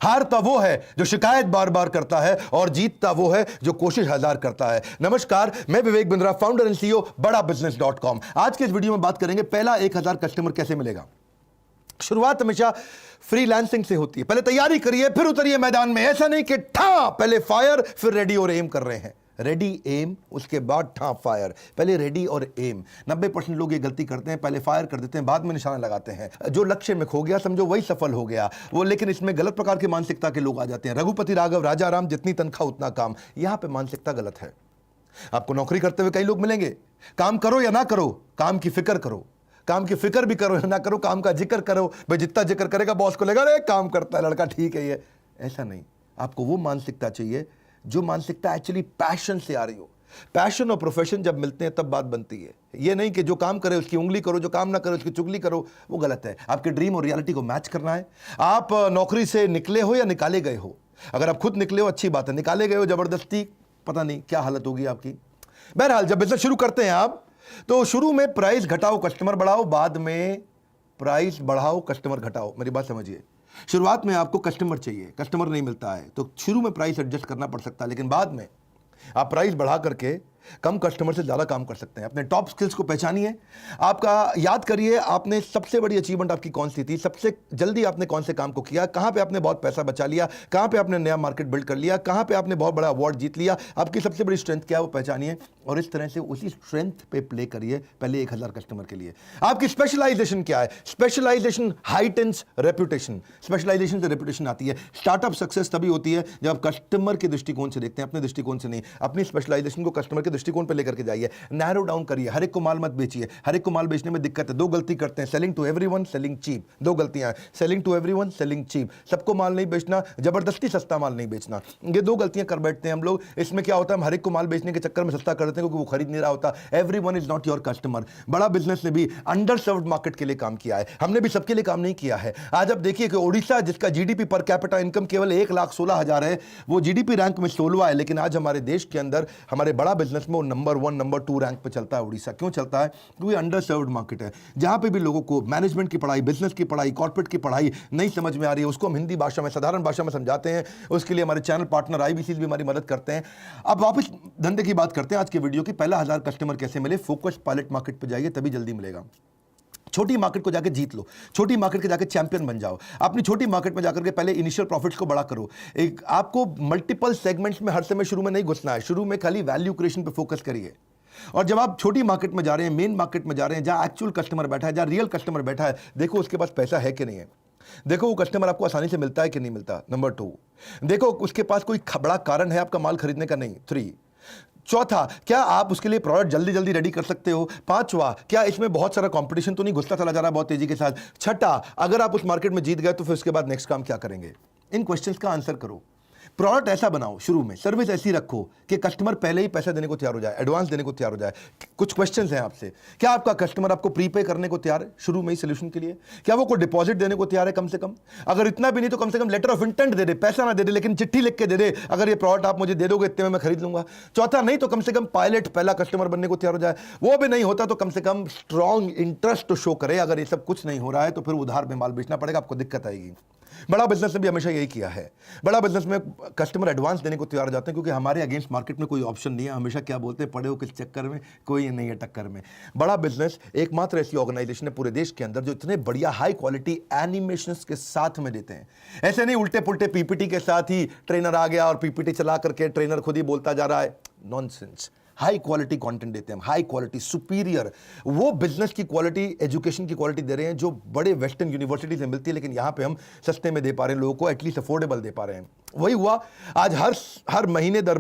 हारता वो है जो शिकायत बार बार करता है और जीतता वो है जो कोशिश हजार करता है। नमस्कार, मैं Vivek Bindra, founder and CEO बड़ा बिजनेस.com। आज के इस वीडियो में बात करेंगे पहला 1000 कस्टमर कैसे मिलेगा। शुरुआत हमेशा फ्रीलांसिंग से होती है। पहले तैयारी करिए फिर उतरिए मैदान में। ऐसा नहीं कि ठा पहले फायर फिर रेडी और एम कर रहे हैं। रेडी एम उसके बाद ठा फायर। पहले रेडी और एम। 90% लोग ये गलती करते हैं, पहले फायर कर देते हैं, बाद में निशाना लगाते हैं। जो लक्ष्य में खो गया समझो वही सफल हो गया वो। लेकिन इसमें गलत प्रकार की मानसिकता के लोग आ जाते हैं। रघुपति राघव राजा राम, जितनी तनख्वाह उतना काम। यहां पे मानसिकता गलत है। आपको नौकरी करते हुए कई लोग मिलेंगे। काम करो या ना करो, काम की फिक्र करो। काम की फिक्र भी करो या ना करो, काम का जिक्र करो। भाई जितना जिक्र करेगा बॉस को लगेगा अरे काम करता है लड़का, ठीक है ये। ऐसा नहीं, आपको वो मानसिकता चाहिए जो मानसिकता एक्चुअली पैशन से आ रही हो। पैशन और प्रोफेशन जब मिलते हैं तब बात बनती है। ये नहीं कि जो काम करे उसकी उंगली करो, जो काम ना करे उसकी चुगली करो, वो गलत है। आपके ड्रीम और रियलिटी को मैच करना है। आप नौकरी से निकले हो या निकाले गए हो। अगर आप खुद निकले हो अच्छी बात है, निकाले गए हो जबरदस्ती, पता नहीं क्या हालत होगी आपकी। बहरहाल जब बिजनेस शुरू करते हैं आप, तो शुरू में प्राइस घटाओ कस्टमर बढ़ाओ, बाद में प्राइस बढ़ाओ कस्टमर घटाओ। मेरी बात समझिए। शुरुआत में आपको कस्टमर चाहिए, कस्टमर नहीं मिलता है तो शुरू में प्राइस एडजस्ट करना पड़ सकता है, लेकिन बाद में आप प्राइस बढ़ा करके कम कस्टमर से ज़्यादा काम कर सकते हैं। अपने टॉप स्किल्स को पहचानिए। आपका याद करिए आपने सबसे बड़ी अचीवमेंट आपकी कौन सी थी, सबसे जल्दी आपने कौन से काम को किया, कहाँ पे आपने बहुत पैसा बचा लिया, कहाँ पे आपने नया मार्केट बिल्ड कर लिया, कहाँ पे आपने बहुत बड़ा अवार्ड जीत लिया। आपकी सबसे बड़ी स्ट्रेंथ क्या है वो पहचानिए और इस तरह से उसी स्ट्रेंथ पे प्ले करिए पहले 1000 कस्टमर के लिए। आपकी स्पेशलाइजेशन क्या है? Specialisation heightens reputation. स्पेशलाइजेशन से रेपुटेशन आती है। स्टार्टअप सक्सेस तभी होती है जब आप कस्टमर के दृष्टिकोण से देखते हैं, अपने दृष्टिकोण से नहीं। अपनी स्पेशलाइजेशन को कस्टमर के दृष्टिकोण पे लेकर के जाइए। नैरो डाउन करिए। हर एक को माल मत बेचिए। हर एक को माल बेचने में दिक्कत है। दो गलती करते हैं, selling to everyone, selling cheap. दो गलतियां हैं, selling to everyone, selling cheap. सबको माल नहीं बेचना, जबरदस्ती सस्ता माल नहीं बेचना। ये दो गलतियां कर बैठते हैं हम लोग। इसमें क्या होता है, हम हर एक को माल बेचने के चक्कर में सस्ता कर देते हैं क्योंकि वो खरीद नहीं रहा होता। Everyone is not your customer. बड़ा बिजनेस ने भी अंडर सर्व्ड मार्केट के लिए काम किया है। हमने भी सबके लिए काम नहीं किया है। आज आप देखिए कि ओडिशा जिसका जीडीपी पर कैपिटा इनकम केवल 1,16,000 है, वो जीडीपी रैंक में 16वां है, लेकिन आज हमारे देश के अंदर हमारे बड़ा बिजनेस में वो नंबर 1 नंबर 2 रैंक पे चलता है। उड़ीसा क्यों चलता है? क्योंकि अंडर सर्व्ड मार्केट है। जहां पे भी लोगों को मैनेजमेंट की पढ़ाई, बिजनेस की पढ़ाई, कॉर्पोरेट की पढ़ाई नहीं समझ में आ रही है, उसको हम हिंदी भाषा में, साधारण भाषा में समझाते हैं। उसके लिए हमारे चैनल पार्टनर आईबीसी भी हमारी मदद करते हैं। अब वापस धंधे की बात करते हैं आज के वीडियो की। पहला 1000 कस्टमर कैसे मिले? फोकस पायलट मार्केट पे जाइए, तभी जल्दी मिलेगा। छोटी मार्केट को जाकर जीत लो। छोटी मार्केट के जाकर चैंपियन बन जाओ। अपनी छोटी मार्केट में जाकर के पहले इनिशियल प्रॉफिट्स को बड़ा करो। एक आपको मल्टीपल सेगमेंट्स में हर समय शुरू में नहीं घुसना है। शुरू में खाली वैल्यू क्रिएशन पे फोकस करिए। और जब आप छोटी मार्केट में जा रहे हैं, मेन मार्केट में जा रहे हैं, जहां एक्चुअल कस्टमर बैठा है, जहां रियल कस्टमर बैठा है, देखो उसके पास पैसा है कि नहीं है। देखो वो कस्टमर आपको आसानी से मिलता है कि नहीं मिलता। नंबर 2, देखो उसके पास कोई बड़ा कारण है आपका माल खरीदने का नहीं। 3, चौथा, क्या आप उसके लिए प्रोडक्ट जल्दी जल्दी रेडी कर सकते हो। 5वां, क्या इसमें बहुत सारा कंपटीशन तो नहीं घुसता चला जा रहा है बहुत तेजी के साथ। 6ठा, अगर आप उस मार्केट में जीत गए तो फिर उसके बाद नेक्स्ट काम क्या करेंगे। इन क्वेश्चंस का आंसर करो। प्रोडक्ट ऐसा बनाओ, शुरू में सर्विस ऐसी रखो कि कस्टमर पहले ही पैसा देने को तैयार हो जाए, एडवांस देने को तैयार हो जाए। कुछ क्वेश्चंस हैं आपसे। क्या आपका कस्टमर आपको प्रीपे करने को तैयार है शुरू में ही सोल्यूशन के लिए? क्या वो कोई डिपॉजिट देने को तैयार है कम से कम? अगर इतना भी नहीं तो कम से कम लेटर ऑफ इंटेंट दे दे। पैसा ना दे दे लेकिन चिट्ठी लिख के दे दे, अगर ये प्रोडक्ट आप मुझे दे दोगे इतने में मैं खरीद लूंगा। चौथा, नहीं तो कम से कम पायलट पहला कस्टमर बनने को तैयार हो जाए। वो भी नहीं होता तो कम से कम स्ट्रॉन्ग इंटरेस्ट शो करे। अगर ये सब कुछ नहीं हो रहा है तो फिर उधार में माल बेचना पड़ेगा, आपको दिक्कत आएगी। बड़ा बिजनेस ने भी हमेशा यही किया है। बड़ा बिजनेस में कस्टमर एडवांस देने को तैयार हो जाते हैं क्योंकि हमारे अगेंस्ट मार्केट में कोई ऑप्शन नहीं है। हमेशा क्या बोलते हैं, पड़े हो किस चक्कर में, कोई नहीं है टक्कर में। बड़ा बिजनेस एकमात्र ऐसी ऑर्गेनाइजेशन है पूरे देश के अंदर जो इतने बढ़िया हाई क्वालिटी एनिमेशंस के साथ में देते हैं। ऐसे नहीं उल्टे पुल्टे पीपीटी के साथ ही ट्रेनर आ गया और पीपीटी चला करके ट्रेनर खुद ही बोलता जा रहा है। नॉनसेंस। हाई क्वालिटी कंटेंट देते हैं, हाई क्वालिटी, सुपीरियर। वो बिजनेस की क्वालिटी, एजुकेशन की क्वालिटी दे रहे हैं जो बड़े वेस्टर्न यूनिवर्सिटी से मिलती है, लेकिन यहां पे हम सस्ते में दे पा रहे हैं लोगों को, एटलीस्ट अफोर्डेबल दे पा रहे हैं। वही हुआ आज हर महीने दर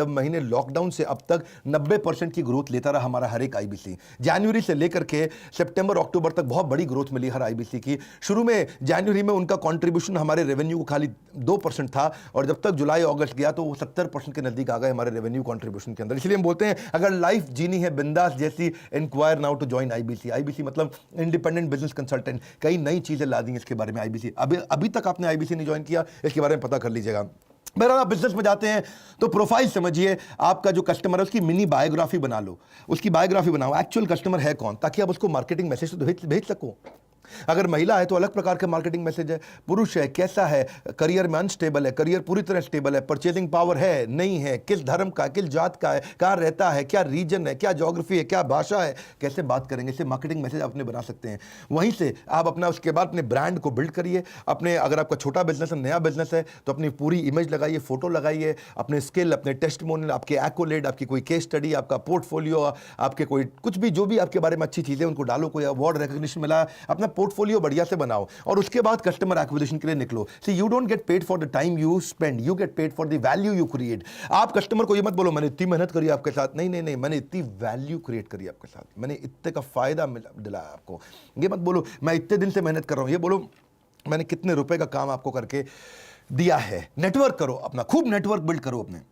महीने लॉकडाउन से अब तक 90% की ग्रोथ लेता रहा हमारा हर एक आईबीसी। जनवरी से लेकर के सितंबर अक्टूबर तक बहुत बड़ी ग्रोथ मिली हर आईबीसी की। शुरू में जनवरी में उनका कंट्रीब्यूशन हमारे रेवेन्यू को खाली 2% था और जब तक जुलाई अगस्त गया तो वो 70% के नजदीक आ गए हमारे रेवेन्यू कंट्रीब्यूशन के अंदर। इसलिए हम बोलते हैं अगर लाइफ जीनी है बिंदास जैसी, enquire now to join IBC. IBC मतलब इंडिपेंडेंट बिजनेस कंसल्टेंट। कई नई चीजें ला दी इसके बारे में आईबीसी। अभी तक आपने आईबीसी नहीं ज्वाइन किया, इसके बारे में पता कर लीजिएगा। बहरहाल आप बिजनेस में जाते हैं तो प्रोफाइल समझिए। आपका जो कस्टमर है उसकी मिनी बायोग्राफी बना लो, उसकी बायोग्राफी बनाओ। एक्चुअल कस्टमर है कौन, ताकि आप उसको मार्केटिंग मैसेज तो भेज सको। अगर महिला है तो अलग प्रकार के मार्केटिंग मैसेज है, पुरुष है कैसा है, करियर में अनस्टेबल है, करियर पूरी तरह स्टेबल है, परचेजिंग पावर है नहीं है, किस धर्म का, किस जात का है, कहाँ रहता है, क्या रीजन है, क्या ज्योग्राफी है, क्या भाषा है, कैसे बात करेंगे, इससे मार्केटिंग मैसेज अपने बना सकते हैं। वहीं से आप अपना उसके बाद अपने ब्रांड को बिल्ड करिए। अपने अगर आपका छोटा बिजनेस है, नया बिजनेस है, तो अपनी पूरी इमेज लगाइए, फोटो लगाइए, अपने स्किल, अपने टेस्टिमोनियल, आपके एक्कोलेड, आपकी कोई केस स्टडी, आपका पोर्टफोलियो, आपके कोई कुछ भी जो भी आपके बारे में अच्छी चीज़ें उनको डालो, कोई अवार्ड रिकॉग्निशन मिला, अपना पोर्टफोलियो बढ़िया से बनाओ और उसके बाद कस्टमर एक्विजिशन के लिए निकलो। See you don't get paid for the time you spend, you get paid for the value you create. आप कस्टमर को ये मत बोलो मैंने इतनी मेहनत करी आपके साथ, नहीं नहीं नहीं, मैंने इतनी वैल्यू क्रिएट करी आपके साथ, मैंने इतने का फायदा दिलाया आपको। ये मत बोलो मैं इतने दिन से मेहनत कर रहा हूं, ये बोलो मैंने कितने रुपए का काम आपको करके दिया है। नेटवर्क करो अपना, खूब नेटवर्क बिल्ड करो अपने।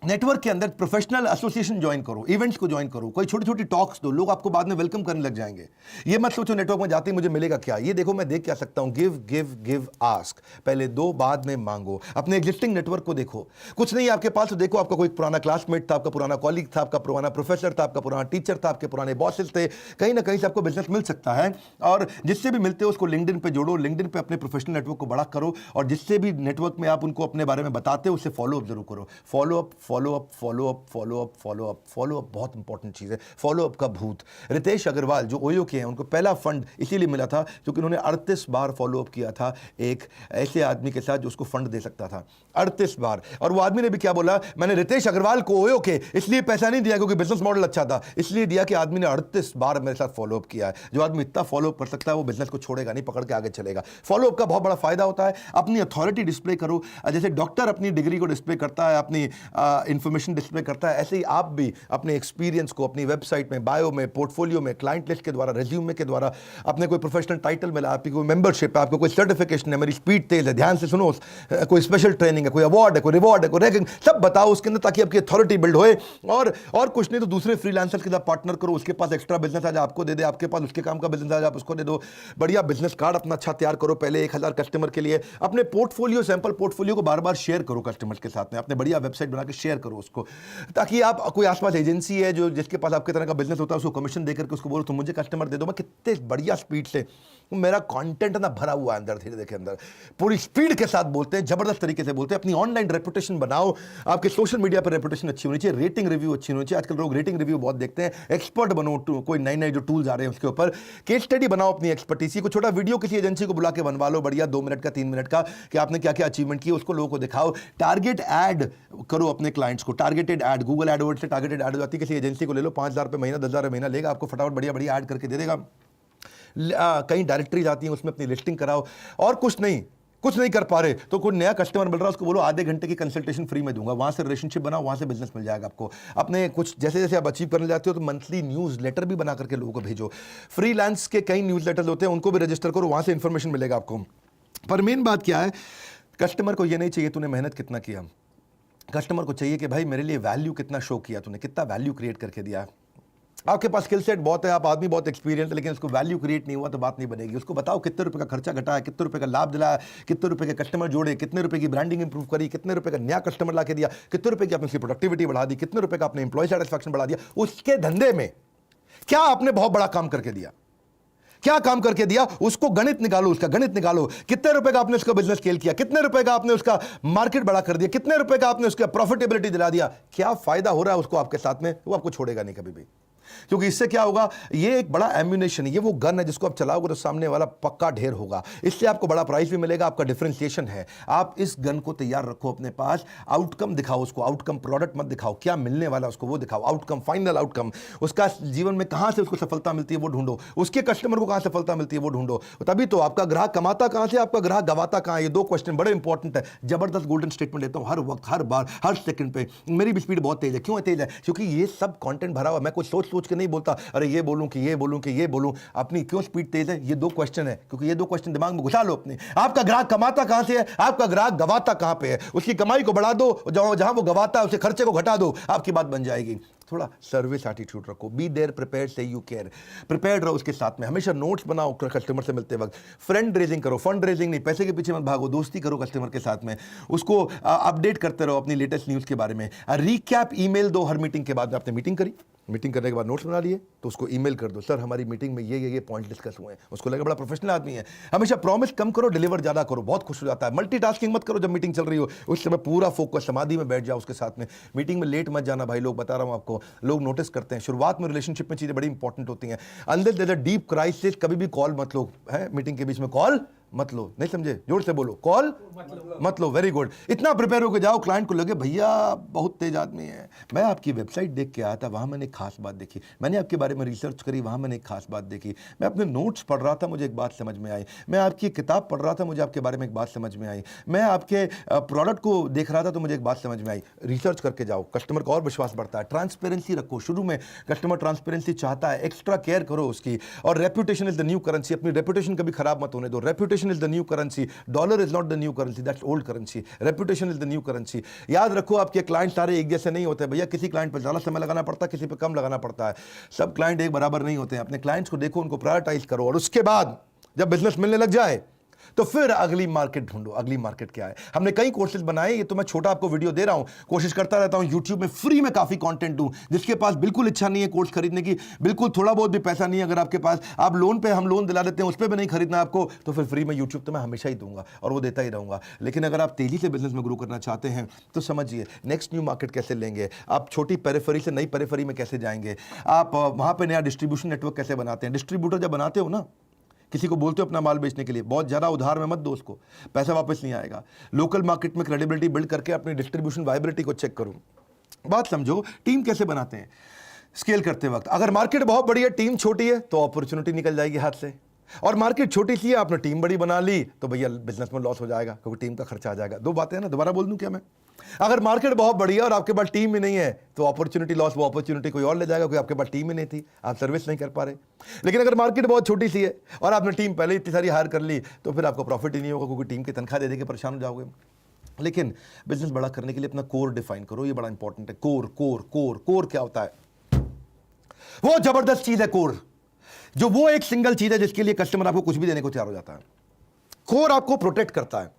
नेटवर्क के अंदर प्रोफेशनल एसोसिएशन ज्वाइन करो, इवेंट्स को ज्वाइन करो, कोई छोटी छोटी टॉक्स दो, लोग आपको बाद में वेलकम करने लग जाएंगे। ये मत सोचो नेटवर्क में जाते ही मुझे मिलेगा क्या, ये देखो मैं देख क्या सकता हूं। गिव गिव गिव आस्क, पहले दो बाद में मांगो। अपने एग्जिस्टिंग नेटवर्क को देखो, कुछ नहीं आपके पास तो देखो आपका कोई पुराना क्लासमेट था, आपका पुराना कॉलीग था, आपका पुराना प्रोफेसर था, आपका पुराना टीचर था, आपके पुराने बॉसेस थे, कहीं ना कहीं से आपको बिजनेस मिल सकता है। और जिससे भी मिलते हो उसको लिंक्डइन पे जोड़ो, लिंक्डइन पे अपने प्रोफेशनल नेटवर्क को बड़ा करो और जिससे भी नेटवर्क में आप उनको अपने बारे में बताते हो उससे फॉलो अप जरूर करो। Follow up follow up follow up follow up follow up follow up बहुत इंपॉर्टेंट चीज है। फॉलो अप का भूत। रितेश अग्रवाल जो ओयो के हैं, उनको पहला फंड इसीलिए मिला था क्योंकि उन्होंने 38 बार फॉलो अप किया था एक ऐसे आदमी के साथ जो उसको फंड दे सकता था, 38 बार। और वो आदमी ने भी क्या बोला, मैंने रितेश अग्रवाल को ओयो के इसलिए पैसा नहीं दिया क्योंकि बिजनेस मॉडल अच्छा था, इसलिए दिया कि आदमी ने 38 बार मेरे साथ फॉलो अप किया है। जो आदमी इतना फॉलो अप कर सकता है वो बिजनेस को छोड़ेगा नहीं, पकड़ के आगे चलेगा। फॉलो अप का बहुत बड़ा फायदा होता है। अपनी अथॉरिटी डिस्प्ले करो, जैसे डॉक्टर अपनी डिग्री को डिस्प्ले करता है, अपनी इंफॉर्मेशन डिस्प्ले करता है, ऐसे ही आप भी अपने एक्सपीरियंस को अपनी वेबसाइट में, बायो में, पोर्टफोलियो में, क्लाइंट लिस्ट के द्वारा, रेज्यूमे के द्वारा, अपने कोई प्रोफेशनल टाइटल मिला, आपकी कोई मेंबरशिप है, आपको कोई सर्टिफिकेशन है, मेरी स्पीड तेज है, ध्यान से सुनो, कोई स्पेशल ट्रेनिंग है, कोई अवार्ड है, कोई रिवॉर्ड है, कोई रैंकिंग, सब बताओ उसके अंदर ताकि आपकी अथॉरिटी बिल्ड होए। और कुछ नहीं तो दूसरे फ्रीलांसर के साथ पार्टनर करो, उसके पास एक्स्ट्रा बिजनेस आज आपको दे दे, आपके पास उसके काम का बिजनेस आज आप उसको दे दो। बढ़िया बिजनेस कार्ड अपना अच्छा तैयार करो पहले 1000 कस्टमर के लिए। अपने पोर्टफोलियो, सैंपल पोर्टफोलियो को बार बार शेयर करो कस्टमर्स के साथ में, अपने बढ़िया वेबसाइट बना के शेयर करो उसको, ताकि आप कोई आसपास एजेंसी है जो जिसके पास आपके तरह का बिजनेस होता है उसको कमीशन देकर के उसको बोलो तुम मुझे कस्टमर दे दो। मैं कितने बढ़िया स्पीड से, मेरा कंटेंट ना भरा हुआ है अंदर, धीरे धीरे के अंदर पूरी स्पीड के साथ बोलते हैं, जबरदस्त तरीके से बोलते हैं। अपनी ऑनलाइन रेपुटेशन बनाओ, आपके सोशल मीडिया पर रेपुटेशन अच्छी होनी चाहिए, रेटिंग रिव्यू अच्छी होनी चाहिए। आजकल लोग रेटिंग रिव्यू बहुत देखते हैं। एक्सपर्ट बनो, कोई नए नए जो टूल्स आ रहे हैं उसके ऊपर केस स्टडी बनाओ, अपनी एक्सपर्टीसी को छोटा वीडियो किसी एजेंसी को बुला के बनवा लो, बढ़िया 2 मिनट का 3 मिनट का, कि आपने क्या क्या अचीवमेंट किया उसको लोगों को दिखाओ। टारगेट ऐड करो अपने क्लाइंट्स को, टारगेटेड ऐड, गूगल एडवर्ड से टारगेटेड ऐड हो जाती है। किसी एजेंसी को ले लो, 5000 रुपये महीना, 10,000 रुपये महीना लेगा, आपको फटाफट बढ़िया बढ़िया ऐड करके दे देगा। कहीं डायरेक्टरीज आती हैं उसमें अपनी लिस्टिंग कराओ। और कुछ नहीं कर पा रहे तो कोई नया कस्टमर मिल रहा है उसको बोलो आधे घंटे की कंसल्टेशन फ्री में दूंगा, वहां से रिलेशनशिप बनाओ, वहां से बिजनेस मिल जाएगा आपको। अपने कुछ जैसे जैसे आप अचीव करने जाते हो तो मंथली न्यूज़ लेटर भी बना करके लोगों को भेजो। फ्रीलांस के कई न्यूज़ लेटर्स होते हैं, उनको भी रजिस्टर करो, वहां से इंफॉर्मेशन मिलेगा आपको। पर मेन बात क्या है, कस्टमर को ये नहीं चाहिए तूने मेहनत कितना किया, कस्टमर को चाहिए कि भाई मेरे लिए वैल्यू कितना शो किया तूने, कितना वैल्यू क्रिएट करके दिया। आपके पास स्किल सेट बहुत है, आप आदमी बहुत एक्सपीरियंस है, लेकिन उसको वैल्यू क्रिएट नहीं हुआ तो बात नहीं बनेगी। उसको बताओ कितने रुपए का खर्चा घटाया, कितने रुपए का लाभ दिलाया, कितने रुपए के कस्टमर जोड़े, कितने रुपए की ब्रांडिंग इंप्रूव करी, कितने रुपए का नया कस्टमर ला के दिया, कितने रुपए की आपने उसकी प्रोडक्टिविटी बढ़ा दी, कितने रुपए का आपने एम्प्लॉय सेटिस्फैक्शन बढ़ा दिया। उसके धंधे में क्या आपने बहुत बड़ा काम करके दिया, क्या काम करके दिया, उसको गणित निकालो, उसका गणित निकालो। कितने रुपए का आपने उसका बिजनेस स्केल किया, कितने रुपए का आपने उसका मार्केट बड़ा कर दिया, कितने रुपए का आपने उसका प्रॉफिटेबिलिटी दिला दिया, क्या फायदा हो रहा है उसको आपके साथ में, वो आपको छोड़ेगा नहीं कभी भी। क्योंकि इससे क्या होगा, ये एक बड़ा एम्यूनेशन है, ये वो गन है जिसको आप चलाओगे तो सामने वाला पक्का ढेर होगा। इससे आपको बड़ा प्राइस भी मिलेगा, आपका डिफरेंशिएशन है। आप इस गन को तैयार रखो अपने पास, आउटकम दिखाओ उसको, आउटकम प्रोडक्ट मत दिखाओ, क्या मिलने वाला उसको वो दिखाओ, आउटकम, फाइनल आउटकम, उसका जीवन में कहां से उसको सफलता मिलती है वो ढूंढो, उसके कस्टमर को कहां सफलता मिलती है वो ढूंढो। तभी तो आपका ग्राहक कमाता कहां से, आपका ग्राहक गवाता कहां, ये 2 क्वेश्चन बड़े इंपॉर्टेंट है। जबरदस्त गोल्डन स्टेटमेंट देता हूं हर वक्त, हर बार, हर सेकंड पे। मेरी भी स्पीड बहुत तेज है, क्यों है तेज है, क्योंकि ये सब कंटेंट भरा हुआ। मैं कुछ सोच के नहीं बोलता अरे ये बोलूं कि ये बोलूं कि ये बोलूं। अपनी क्यों स्पीड तेज है, ये 2 क्वेश्चन है, क्योंकि ये 2 क्वेश्चन दिमाग में घुसा लो अपने। आपका ग्राहक कमाता कहां से है, आपका ग्राहक गवाता कहां पे है, उसकी कमाई को बढ़ा दो, जहां वो गवाता है उसके खर्चे को घटा दो, आपकी बात बन जाएगी। थोड़ा सर्विस एटीट्यूड रखो, बी देयर प्रिपेयर्ड से यू केयर, प्रिपेयर्ड रहो उसके साथ में। हमेशा नोट्स बनाओ कस्टमर से मिलते वक्त, फ्रेंड रेजिंग करो, फंड रेजिंग नहीं, पैसे के पीछे मत भागो, दोस्ती करो कस्टमर के साथ में, उसको अपडेट करते रहो अपनी लेटेस्ट न्यूज़ के बारे में। रिकैप ईमेल दो हर मीटिंग के बाद। आपने मीटिंग करी, मीटिंग करने के बाद नोट्स बना लिए तो उसको ईमेल कर दो, सर हमारी मीटिंग में ये पॉइंट डिस्कस हुए हैं। उसको लगे बड़ा प्रोफेशनल आदमी है। हमेशा प्रॉमिस कम करो, डिलीवर ज़्यादा करो, बहुत खुश हो जाता है। मल्टीटास्किंग मत करो, जब मीटिंग चल रही हो उस समय पूरा फोकस समाधि में बैठ जाओ उसके साथ में। मीटिंग में लेट मत जाना भाई लोग, बता रहा हूँ आपको, लोग नोटिस करते हैं। शुरुआत में रिलेशनशिप में चीज़ें बड़ी इंपॉर्टेंट होती हैं। अंदर देयर डीप क्राइसिस, कभी भी कॉल मत लो है, मीटिंग के बीच में कॉल मत लो। नहीं समझे, जोर से बोलो, कॉल मत लो। Very good. इतना प्रिपेयर होकर जाओ, क्लाइंट को लगे भैया बहुत तेज आदमी है, मैं आपकी वेबसाइट देख के आया था, वहां मैंने एक खास बात देखी, मैंने आपके बारे में रिसर्च करी, वहां मैंने एक खास बात देखी, मैं अपने नोट्स पढ़ रहा था, मुझे एक बात समझ में आई, मैं आपकी किताब पढ़ रहा था, मुझे आपके बारे में एक बात समझ में आई, मैं आपके प्रोडक्ट को देख रहा था तो मुझे एक बात समझ में आई। रिसर्च करके जाओ, कस्टमर का और विश्वास बढ़ता है। ट्रांसपेरेंसी रखो, शुरू में कस्टमर ट्रांसपेरेंसी चाहता है, एक्स्ट्रा केयर करो उसकी। और reputation is the new currency, अपनी रेपुटेशन कभी खराब मत होने दो। Reputation is the new currency, dollar is not the new currency, that's old currency. Reputation is the new currency. याद रखो आपके क्लाइंट सारे एक जैसे नहीं होते भैया, किसी क्लाइंट पर ज़्यादा समय लगाना पड़ता है, किसी पर कम लगाना पड़ता है। सब क्लाइंट एक बराबर नहीं होते हैं। अपने क्लाइंट्स को देखो, उनको प्रायोरिटाइज करो, और उसके बाद जब बिजनेस मिलने लग जाए तो फिर अगली मार्केट ढूंढो। अगली मार्केट क्या है? हमने कई कोर्सेज बनाए, ये तो मैं छोटा आपको वीडियो दे रहा हूं, कोशिश करता रहता हूं यूट्यूब में फ्री में काफी कंटेंट दूं। जिसके पास बिल्कुल इच्छा नहीं है कोर्स खरीदने की, बिल्कुल थोड़ा बहुत भी पैसा नहीं है अगर आपके पास, आप लोन पे, हम लोन दिला देते हैं, उस पर भी नहीं खरीदना आपको, तो फिर फ्री में यूट्यूब तो मैं हमेशा ही दूंगा और वो देता ही रहूंगा। लेकिन अगर आप तेजी से बिजनेस में ग्रो करना चाहते हैं तो समझिए नेक्स्ट न्यू मार्केट कैसे लेंगे आप, छोटी पेरिफेरी से नई पेरिफेरी में कैसे जाएंगे आप, वहां पर नया डिस्ट्रीब्यूशन नेटवर्क कैसे बनाते हैं। डिस्ट्रीब्यूटर जब बनाते हो ना, किसी को बोलते हो अपना माल बेचने के लिए, बहुत ज़्यादा उधार में मत दो उसको, पैसा वापस नहीं आएगा। लोकल मार्केट में क्रेडिबिलिटी बिल्ड करके अपनी डिस्ट्रीब्यूशन वाइबिलिटी को चेक करो। बात समझो, टीम कैसे बनाते हैं स्केल करते वक्त। अगर मार्केट बहुत बड़ी है, टीम छोटी है, तो अपॉर्चुनिटी निकल जाएगी हाथ से। और मार्केट छोटी सी है, आपने टीम बड़ी बना ली तो भैया बिजनेस में लॉस हो जाएगा, क्योंकि टीम का खर्चा आ जाएगा। दो बातें हैं ना, दोबारा बोल दूं क्या मैं? अगर मार्केट बहुत बड़ी है और आपके पास टीम ही नहीं है तो अपॉर्चुनिटी लॉस, वो अपॉर्चुनिटी कोई और ले जाएगा, क्योंकि आपके पास टीम ही नहीं थी, आप सर्विस नहीं कर पा रहे। लेकिन अगर मार्केट बहुत छोटी सी है और आपने टीम पहले इतनी सारी हायर कर ली तो फिर आपको प्रॉफिट ही नहीं होगा, क्योंकि टीम की तनख्वाह दे के परेशान हो जाओगे। लेकिन बिजनेस बड़ा करने के लिए अपना कोर डिफाइन करो, ये बड़ा इंपॉर्टेंट है। कोर कोर कोर कोर क्या होता है? वो जबरदस्त चीज है कोर, जो वो एक सिंगल चीज है जिसके लिए कस्टमर आपको कुछ भी देने को तैयार हो जाता है। कोर आपको प्रोटेक्ट करता है।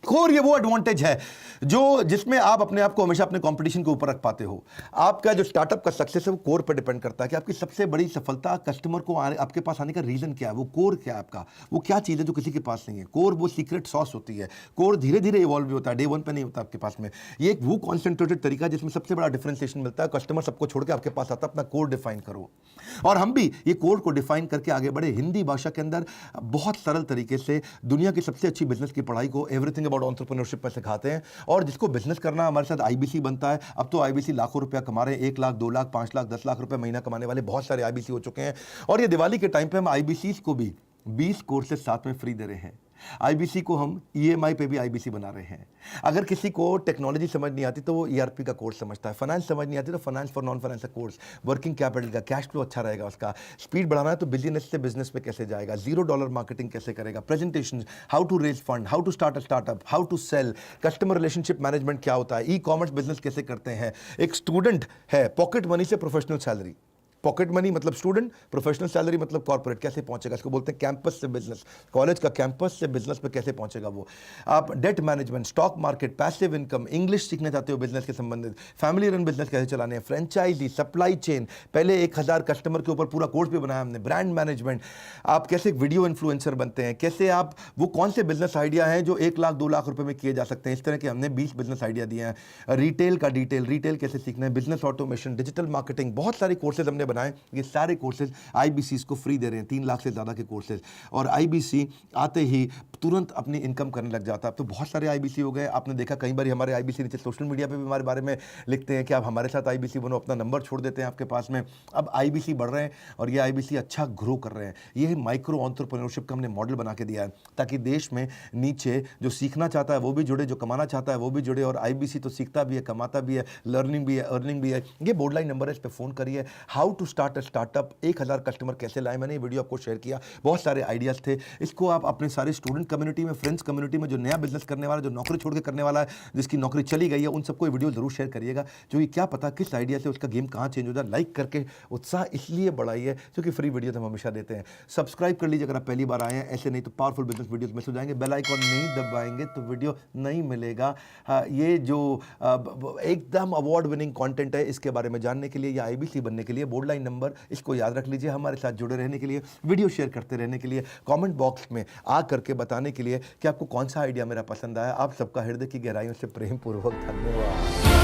कोर ये वो एडवांटेज है जो जिसमें आप अपने आप को हमेशा अपने कंपटीशन के ऊपर रख पाते हो। आपका जो स्टार्टअप का सक्सेस है वो कोर पर डिपेंड करता है कि आपकी सबसे बड़ी सफलता, कस्टमर को आपके पास आने का रीजन क्या है, वो कोर क्या है आपका, वो क्या चीज़ है जो किसी के पास नहीं है। कोर वो सीक्रेट सॉस होती है। कोर धीरे धीरे इवॉल्व भी होता है, डे वन पे नहीं होता आपके पास में। ये एक वो कॉन्सेंट्रेटेड तरीका है जिसमें सबसे बड़ा डिफरेंशिएशन मिलता है। कस्टमर सबको छोड़ के आपके पास आता है, अपना कोर डिफाइन करो। और हम भी ये कोर को डिफाइन करके आगे बढ़े। हिंदी भाषा के अंदर बहुत सरल तरीके से दुनिया की सबसे अच्छी बिजनेस की पढ़ाई को एवरीथिंग अबाउट एंटरप्रेन्योरशिप पर सिखाते हैं। और जिसको बिजनेस करना, हमारे साथ आईबीसी बनता है। अब तो आईबीसी लाखों रुपया कमा रहे हैं, 1 लाख 2 लाख 5 लाख 10 लाख रुपए महीना कमाने वाले बहुत सारे आईबीसी हो चुके हैं। और ये दिवाली के टाइम पे हम आईबीसी को भी 20 कोर्सेज साथ में फ्री दे रहे हैं। आईबीसी को हम ईएमआई पे भी आईबीसी बना रहे हैं। अगर किसी को टेक्नोलॉजी समझ नहीं आती तो वो ईआरपी का कोर्स समझता है, फाइनेंस समझ नहीं आती तो फाइनेंस फॉर नॉन फाइनेंस का कोर्स, वर्किंग कैपिटल का, कैश फ्लो अच्छा रहेगा उसका, स्पीड बढ़ाना है तो बिजनेस से बिजनेस पे कैसे जाएगा, $0 मार्केटिंग कैसे करेगा, presentation, how to raise fund, how to start a startup, how to sell, customer relationship management क्या होता है, ई कॉमर्स बिजनेस कैसे करते हैं। एक स्टूडेंट है, पॉकेट मनी से प्रोफेशनल सैलरी, पॉकेट मनी मतलब स्टूडेंट, प्रोफेशनल सैलरी मतलब कॉर्पोरेट, कैसे पहुंचेगा, इसको बोलते हैं कैंपस से बिजनेस, कॉलेज का कैंपस से बिजनेस पे कैसे पहुंचेगा वो। आप debt management, stock market, passive income, English सीखना चाहते हो बिजनेस के संबंधित, फैमिली रन बिजनेस कैसे चलाने हैं, फ्रेंचाइजी, सप्लाई चेन, पहले 1000 कस्टमर के ऊपर पूरा कोर्स भी बनाया हमने, ब्रांड मैनेजमेंट, आप कैसे वीडियो इन्फ्लुएंसर बनते हैं, कैसे आप वो कौन से बिजनेस आइडिया हैं जो 1 लाख 2 लाख रुपए में किए जा सकते हैं। इस तरह के हमने 20 बिजनेस आइडिया दिए हैं। रिटेल का डिटेल, रिटेल कैसे सीखना है, बिजनेस ऑटोमेशन, डिजिटल मार्केटिंग, बहुत सारे कोर्सेज हमने बनाए। ये सारे कोर्सेज आईबीसी को फ्री दे रहे हैं, 3 लाख से ज़्यादा के कोर्सेज। और आईबीसी आते ही तुरंत अपनी इनकम करने लग जाता है। अब तो बहुत सारे आईबीसी हो गए, आपने देखा कई बार हमारे आईबीसी नीचे सोशल मीडिया पे भी हमारे बारे में लिखते हैं कि आप हमारे साथ आईबीसी बनो, अपना नंबर छोड़ देते हैं आपके पास में। अब आईबीसी बढ़ रहे हैं और ये आईबीसी अच्छा ग्रो कर रहे हैं। ये माइक्रो एंटरप्रेन्योरशिप का हमने मॉडल बना के दिया है ताकि देश में नीचे जो सीखना चाहता है वो भी जुड़े, जो कमाना चाहता है वो भी जुड़े। और आईबीसी तो सीखता भी है, कमाता भी है, लर्निंग भी है, अर्निंग भी है। ये बोर्ड लाइन नंबर है, इस पर फोन करिए। How to start a startup, 1000 customer कैसे लाए, मैंने ये वीडियो आपको शेयर किया, बहुत सारे आइडियाज थे। इसको आप अपने सारे स्टूडेंट कम्युनिटी में, फ्रेंड्स कम्युनिटी में जो नया बिजनेस करने वाला, जो नौकरी छोड़ के करने वाला है, जिसकी नौकरी चली गई है, उन सबको ये वीडियो जरूर शेयर करिएगा, क्योंकि क्या पता किस आइडिया से उसका गेम कहाँ चेंज हो जाए। लाइक करके उत्साह इसलिए बढ़ाइए क्योंकि फ्री वीडियो तो हम हमेशा देते हैं। सब्सक्राइब कर लीजिए अगर आप पहली बार आए हैं, ऐसे नहीं तो पावरफुल बिजनेस वीडियोस मिस हो जाएंगे। बेल आइकॉन नहीं दबाएंगे तो वीडियो नहीं मिलेगा। ये जो एकदम अवार्ड विनिंग कंटेंट है, इसके बारे में जानने के लिए या आईबीसी बनने के लिए बोर्ड लाइन नंबर इसको याद रख लीजिए। हमारे साथ जुड़े रहने के लिए, वीडियो शेयर करते रहने के लिए, कमेंट बॉक्स में आ करके बताने के लिए कि आपको कौन सा आइडिया मेरा पसंद आया। आप सबका हृदय की गहराइयों से प्रेम पूर्वक धन्यवाद।